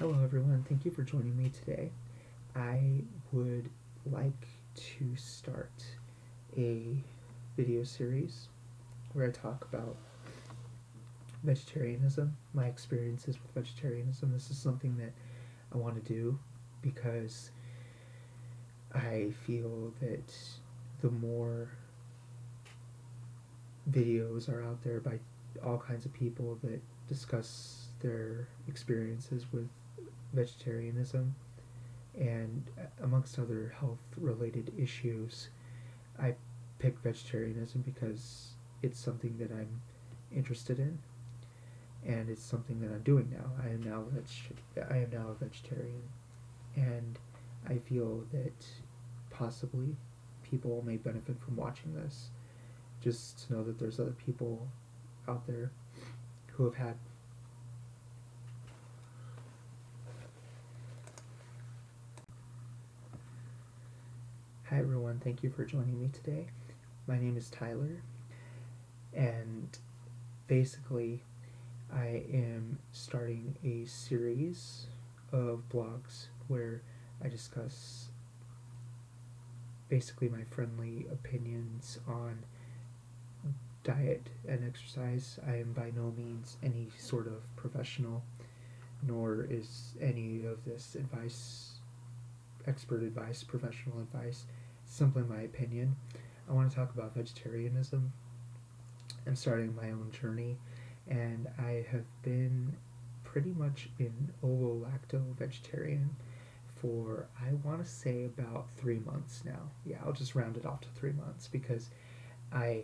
Hello everyone, thank you for joining me today. I would like to start a video series where I talk about vegetarianism, my experiences with vegetarianism. This is something that I want to do because I feel that the more videos are out there by all kinds of people that discuss their experiences with vegetarianism and amongst other health related issues, I picked vegetarianism because it's something that I'm interested in and it's something that I'm doing now. I am now a vegetarian, and I feel that possibly people may benefit from watching this, just to know that there's other people out there who have had Hi everyone, thank you for joining me today. My name is Tyler, and basically I am starting a series of blogs where I discuss basically my friendly opinions on diet and exercise. I am by no means any sort of professional, nor is any of this advice expert advice, professional advice. It's simply my opinion. I want to talk about vegetarianism. I'm starting my own journey, and I have been pretty much an ovo-lacto vegetarian for, I want to say, about 3 months now. Yeah, I'll just round it off to 3 months because I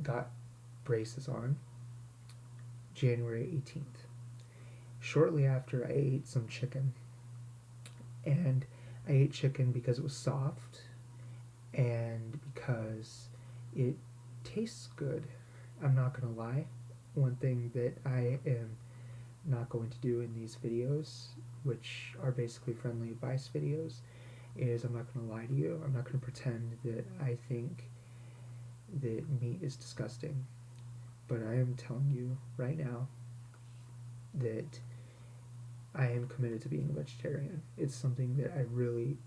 got braces on January 18th. Shortly after, I ate some chicken, and I ate chicken because it was soft and because it tastes good. I'm not gonna lie. One thing that I am not going to do in these videos, which are basically friendly advice videos, is I'm not gonna lie to you. I'm not gonna pretend that I think that meat is disgusting. But I am telling you right now that I am committed to being a vegetarian. It's something that I really,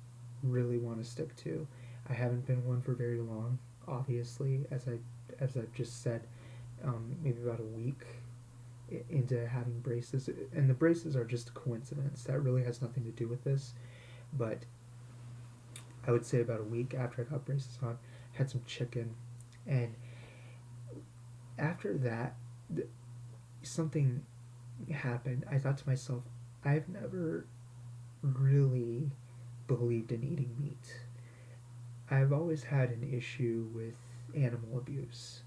really want to stick to. I haven't been one for very long, obviously, as I've just said, maybe about a week into having braces, and the braces are just a coincidence. That really has nothing to do with this, but I would say about a week after I got braces on, had some chicken, and after that, something happened. I thought to myself, I've never really believed in eating meat. I've always had an issue with animal abuse.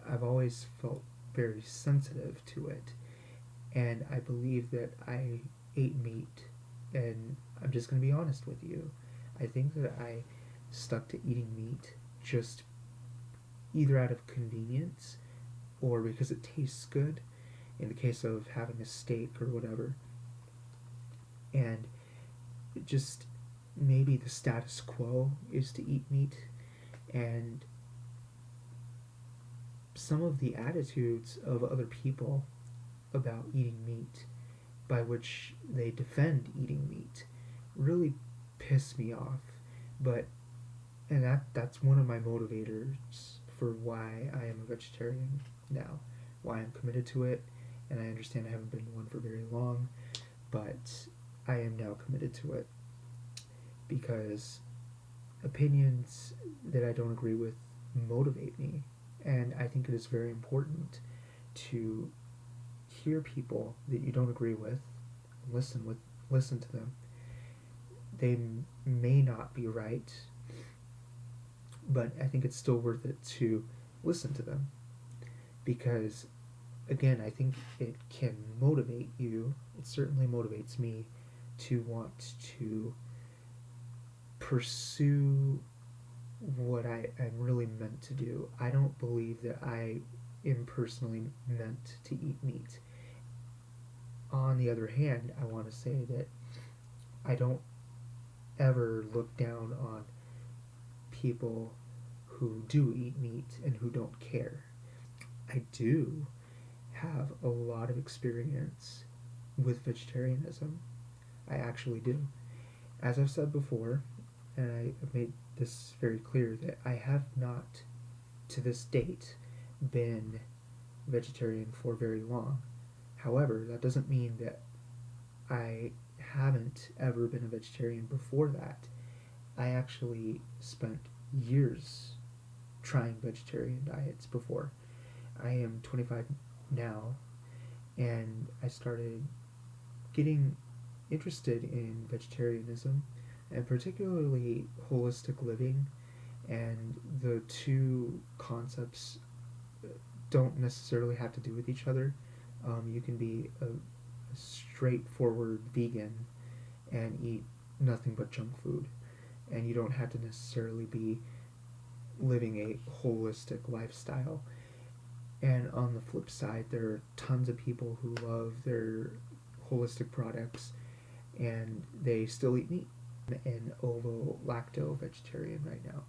I've always felt very sensitive to it, and I believe that I ate meat, and I'm just going to be honest with you. I think that I stuck to eating meat just either out of convenience or because it tastes good, in the case of having a steak or whatever, and just maybe the status quo is to eat meat, and some of the attitudes of other people about eating meat, by which they defend eating meat, really piss me off. But and that's one of my motivators for why I am a vegetarian now, why I'm committed to it, and I understand I haven't been one for very long, but I am now committed to it because opinions that I don't agree with motivate me, and I think it is very important to hear people that you don't agree with, listen to them. They may not be right, but I think it's still worth it to listen to them because, again, I think it can motivate you. It certainly motivates me to want to pursue what I'm really meant to do. I don't believe that I am personally meant to eat meat. On the other hand, I want to say that I don't ever look down on people who do eat meat and who don't care. I do have a lot of experience with vegetarianism. I actually do. As I've said before, and I have made this very clear, that I have not, to this date, been vegetarian for very long. However, that doesn't mean that I haven't ever been a vegetarian before that. I actually spent years trying vegetarian diets before. I am 25 now, and I started getting interested in vegetarianism, and particularly holistic living, and the two concepts don't necessarily have to do with each other. You can be a straightforward vegan and eat nothing but junk food, and you don't have to necessarily be living a holistic lifestyle. And on the flip side, there are tons of people who love their holistic products and they still eat meat. An ovo-lacto vegetarian right now.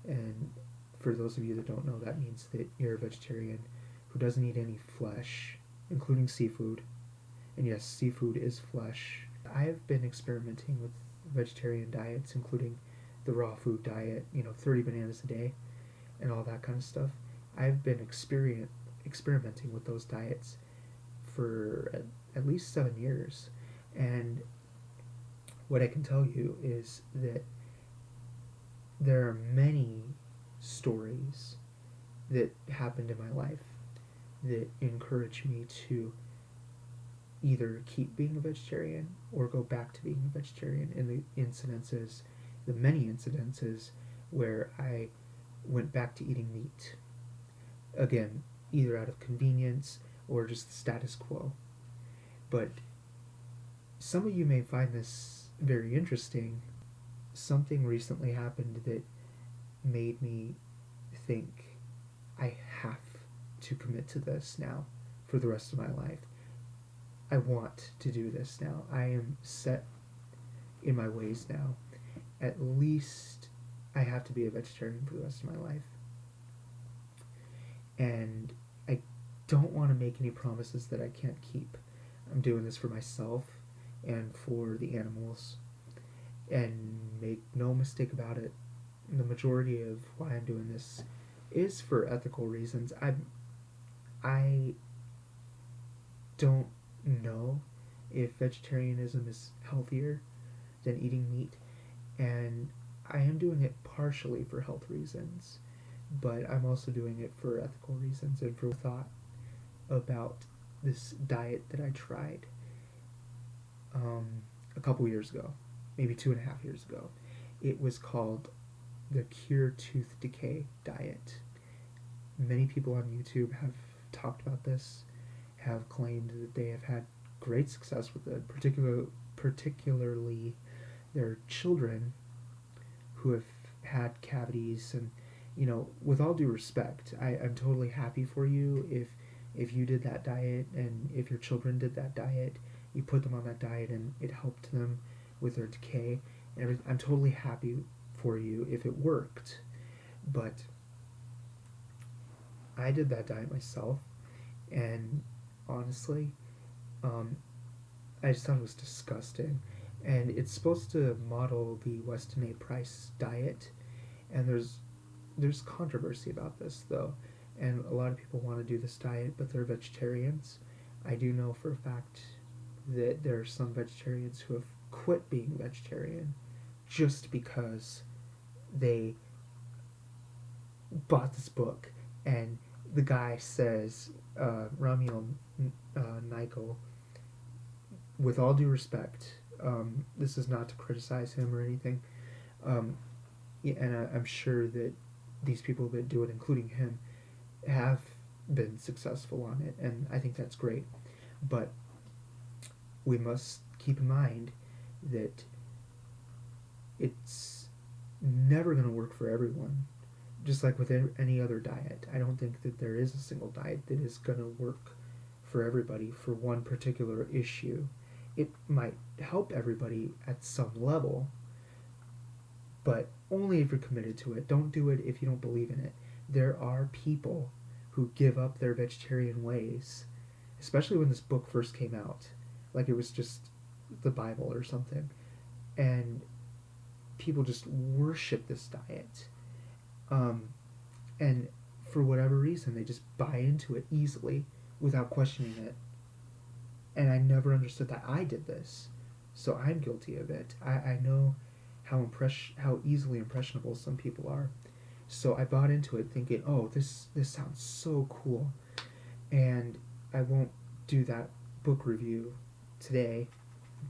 And for those of you that don't know, that means that you're a vegetarian who doesn't eat any flesh, including seafood. And yes, seafood is flesh. I have been experimenting with vegetarian diets, including the raw food diet, 30 bananas a day, and all that kind of stuff. I've been experimenting with those diets for at least 7 years. And what I can tell you is that there are many stories that happened in my life that encourage me to either keep being a vegetarian or go back to being a vegetarian. In the many incidences where I went back to eating meat. Again, either out of convenience or just the status quo. But some of you may find this very interesting. Something recently happened that made me think I have to commit to this now for the rest of my life. I want to do this now. I am set in my ways now. At least I have to be a vegetarian for the rest of my life. And I don't want to make any promises that I can't keep. I'm doing this for myself and for the animals. And make no mistake about it, the majority of why I'm doing this is for ethical reasons. I don't know if vegetarianism is healthier than eating meat, and I am doing it partially for health reasons, but I'm also doing it for ethical reasons and for thought about this diet that I tried a couple years ago, maybe 2.5 years ago. It was called the Cure Tooth Decay diet. Many people on YouTube have talked about this, have claimed that they have had great success with it, particularly their children who have had cavities. And with all due respect, I'm totally happy for you if you did that diet, and if your children did that diet, you put them on that diet and it helped them with their decay and everything. I'm totally happy for you if it worked. But I did that diet myself, and honestly, I just thought it was disgusting. And it's supposed to model the Weston A. Price diet, and there's controversy about this though, and a lot of people want to do this diet, but they're vegetarians. I do know for a fact that there are some vegetarians who have quit being vegetarian just because they bought this book, and the guy says, Ramiel Nigel, with all due respect, this is not to criticize him or anything, yeah, and I'm sure that these people that do it, including him, have been successful on it, and I think that's great. But we must keep in mind that it's never going to work for everyone. Just like with any other diet, I don't think that there is a single diet that is going to work for everybody for one particular issue. It might help everybody at some level, but only if you're committed to it. Don't do it if you don't believe in it. There are people who give up their vegetarian ways, especially when this book first came out. like it was just the Bible or something. And people just worship this diet. Um, and for whatever reason, they just buy into it easily without questioning it. And I never understood that I did this. So I'm guilty of it. I know how easily impressionable some people are. So I bought into it thinking, oh, this sounds so cool. And I won't do that book review today,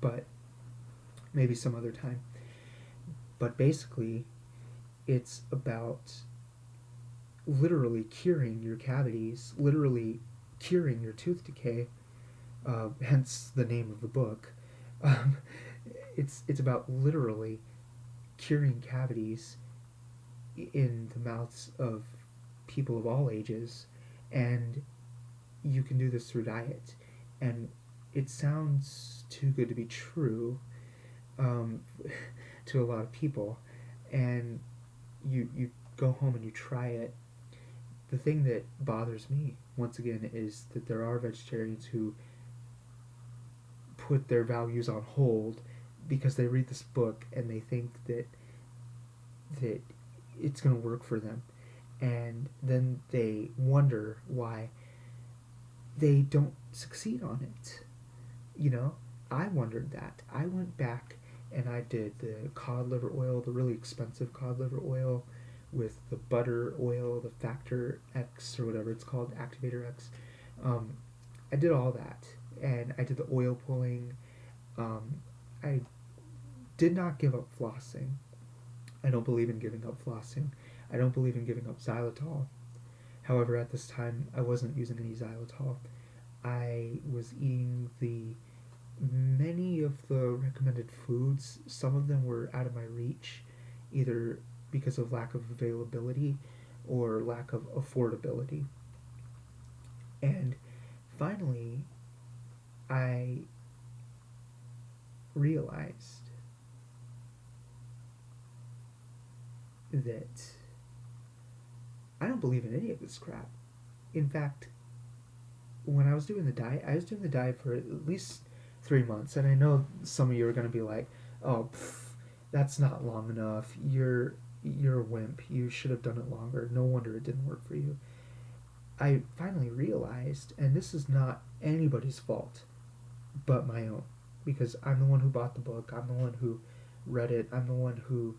but maybe some other time. But basically, it's about literally curing your cavities, literally curing your tooth decay, hence the name of the book. Um, it's about literally curing cavities in the mouths of people of all ages, and you can do this through diet. And it sounds too good to be true, um, to a lot of people, and you go home and you try it. The thing that bothers me once again is that there are vegetarians who put their values on hold because they read this book and they think that it's going to work for them, and then they wonder why they don't succeed on it. You know, I wondered that. I went back and I did the cod liver oil, the really expensive cod liver oil, with the butter oil, the Factor X or whatever it's called, Activator X. Um, I did all that, and I did the oil pulling. I did not give up flossing. I don't believe in giving up flossing. I don't believe in giving up xylitol. However, at this time, I wasn't using any xylitol. I was eating many of the recommended foods. Some of them were out of my reach, either because of lack of availability or lack of affordability. And finally, I realized that I don't believe in any of this crap. In fact, when I was doing the diet, I was doing the diet for at least 3 months, and I know some of you are going to be like, "Oh, that's not long enough. You're a wimp. You should have done it longer. No wonder it didn't work for you." I finally realized, and this is not anybody's fault but my own, because I'm the one who bought the book. I'm the one who read it. I'm the one who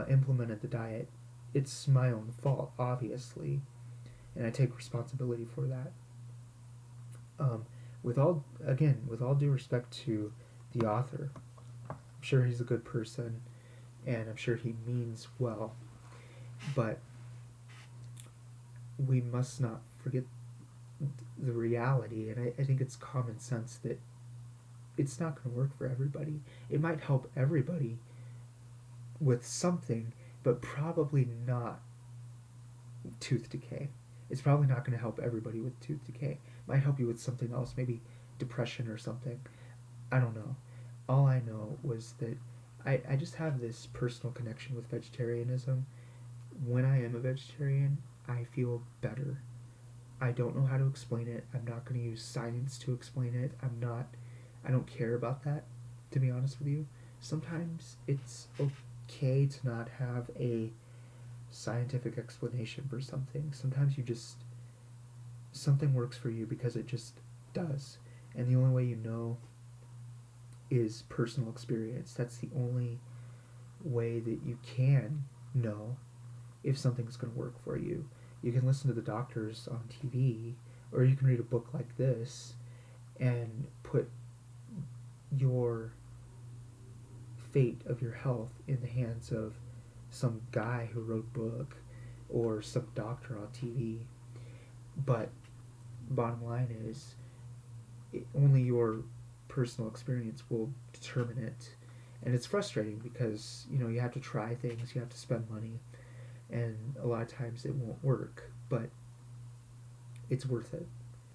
implemented the diet. It's my own fault, obviously, and I take responsibility for that. With all due respect to the author, I'm sure he's a good person, and I'm sure he means well, but we must not forget the reality, and I think it's common sense that it's not going to work for everybody. It might help everybody with something, but probably not tooth decay. It's probably not going to help everybody with tooth decay. It might help you with something else, maybe depression or something. I don't know. All I know was that I just have this personal connection with vegetarianism. When I am a vegetarian, I feel better. I don't know how to explain it. I'm not going to use science to explain it. I don't care about that, to be honest with you. Sometimes it's okay to not have a scientific explanation for something. Sometimes something works for you because it just does. And the only way you know is personal experience. That's the only way that you can know if something's going to work for you. You can listen to the doctors on TV, or you can read a book like this and put your fate of your health in the hands of some guy who wrote a book or some doctor on TV. But bottom line is, only your personal experience will determine it. And it's frustrating because, you have to try things, you have to spend money, and a lot of times it won't work, but it's worth it.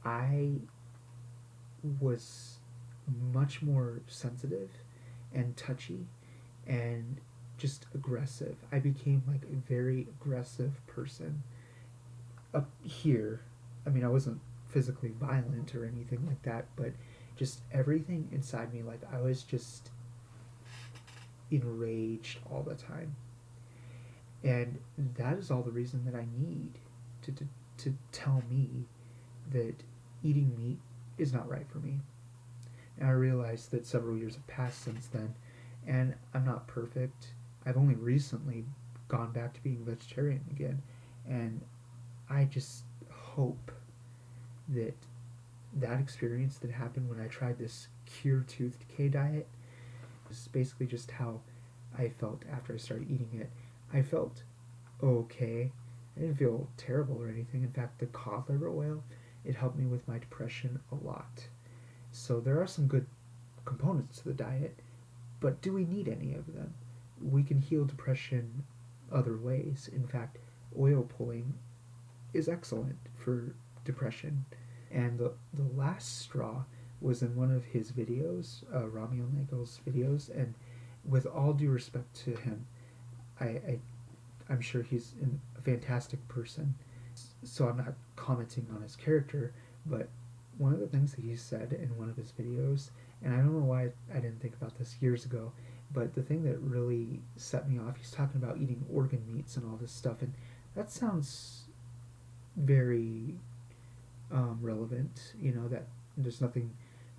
I was much more sensitive and touchy and just aggressive. I became like a very aggressive person up here. I mean, I wasn't physically violent or anything like that, but just everything inside me, like I was just enraged all the time. And that is all the reason that I need to tell me that eating meat is not right for me. And I realized that several years have passed since then, and I'm not perfect. I've only recently gone back to being vegetarian again, and I just hope that that experience that happened when I tried this Cure Tooth Decay diet is basically just how I felt after I started eating it. I felt okay. I didn't feel terrible or anything. In fact, the cod liver oil, it helped me with my depression a lot. So there are some good components to the diet, but do we need any of them? We can heal depression other ways. In fact, oil pulling is excellent for depression. And the last straw was in one of his videos, Rami Nagel's videos, and with all due respect to him, I'm sure he's a fantastic person, so I'm not commenting on his character, but one of the things that he said in one of his videos, and I don't know why I didn't think about this years ago, but the thing that really set me off, he's talking about eating organ meats and all this stuff, and that sounds very relevant, that there's nothing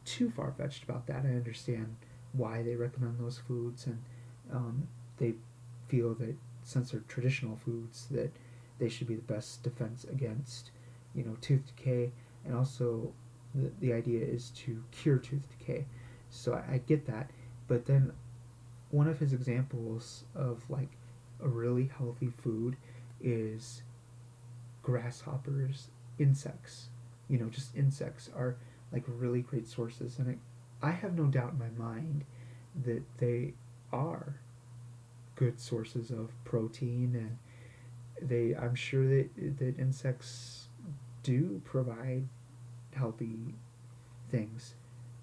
too far-fetched about that. I understand why they recommend those foods, and they feel that since they're traditional foods that they should be the best defense against tooth decay, and also the idea is to cure tooth decay. So I get that, but then one of his examples of like a really healthy food is grasshoppers, insects. Just insects are like really great sources, and I have no doubt in my mind that they are good sources of protein, and I'm sure that insects do provide healthy things.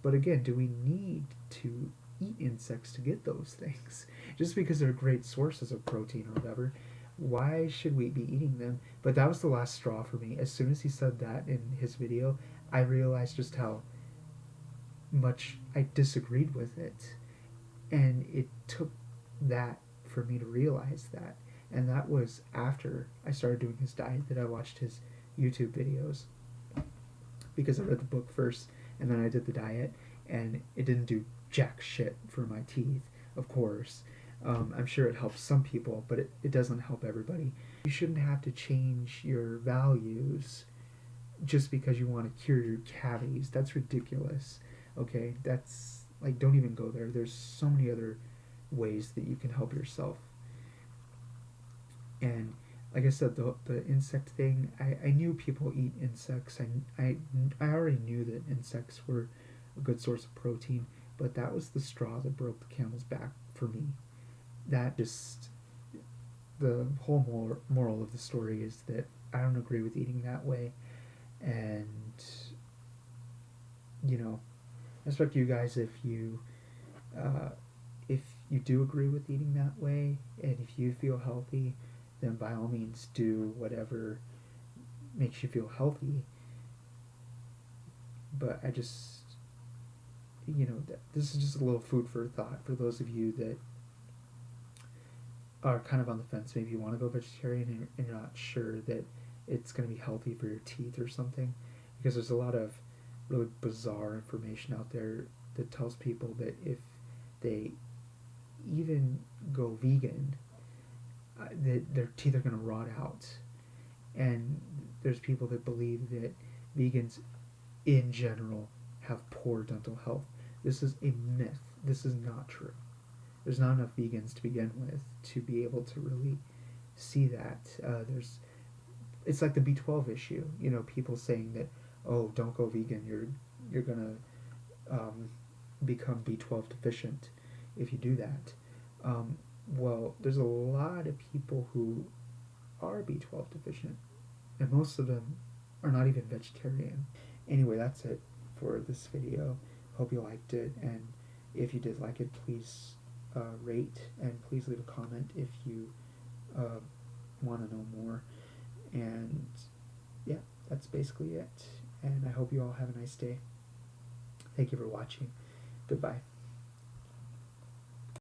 But again, do we need to eat insects to get those things? Just because they're great sources of protein or whatever, why should we be eating them? But that was the last straw for me. As soon as he said that in his video, I realized just how much I disagreed with it. And it took that for me to realize that. And that was after I started doing his diet, that I watched his YouTube videos. Because I read the book first, and then I did the diet, and it didn't do jack shit for my teeth, of course. I'm sure it helps some people, but it doesn't help everybody. You shouldn't have to change your values just because you want to cure your cavities. That's ridiculous. Okay? That's, like, don't even go there. There's so many other ways that you can help yourself. And like I said, the insect thing, I knew people eat insects. I already knew that insects were a good source of protein, but that was the straw that broke the camel's back for me. That just, the whole moral of the story is that I don't agree with eating that way. And, I expect you guys, if you do agree with eating that way, and if you feel healthy, then by all means do whatever makes you feel healthy. But I just, this is just a little food for thought for those of you that are kind of on the fence. Maybe you want to go vegetarian and you're not sure that it's going to be healthy for your teeth or something, because there's a lot of really bizarre information out there that tells people that if they even go vegan, that their teeth are going to rot out. And there's people that believe that vegans in general have poor dental health. This is a myth. This is not true. There's not enough vegans to begin with to be able to really see that. It's like the B12 issue. People saying that, oh, don't go vegan. You're gonna become B12 deficient if you do that. Well, there's a lot of people who are B12 deficient, and most of them are not even vegetarian. Anyway, that's it for this video. Hope you liked it, and if you did like it, please rate, and please leave a comment if you want to know more. And yeah, that's basically it, and I hope you all have a nice day. Thank you for watching. Goodbye.